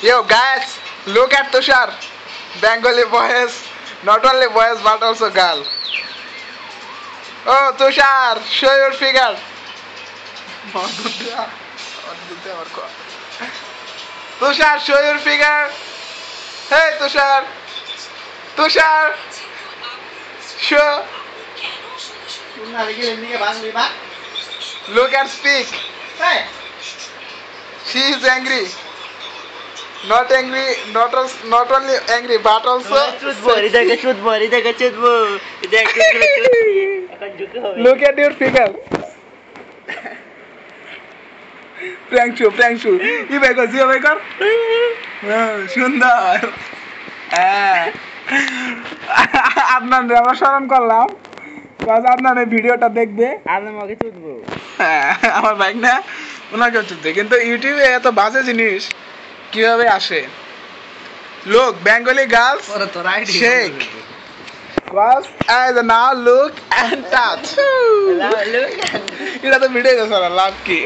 Yo guys, look at Tushar. Bengali boys, not only boys but also girl. Oh Tushar, show your figure. Tushar, show your figure. Hey Tushar. Tushar. Show. Look and speak. Hey. She is angry. Not angry, not only angry but also look at your figure. Prank show. You make us, সুন্দর আপনাদের আমরা স্মরণ করলাম আপনার এই ভিডিওটা দেখবে আমাকে চুদবো আমার বাইক না ওনাকে চুদবে কিন্তু ইউটিউবে এত বাজে জিনিস কিভাবে আসে লোক Bengali girls shake was as now look and touch এটা তো ভিডিও লাভ কি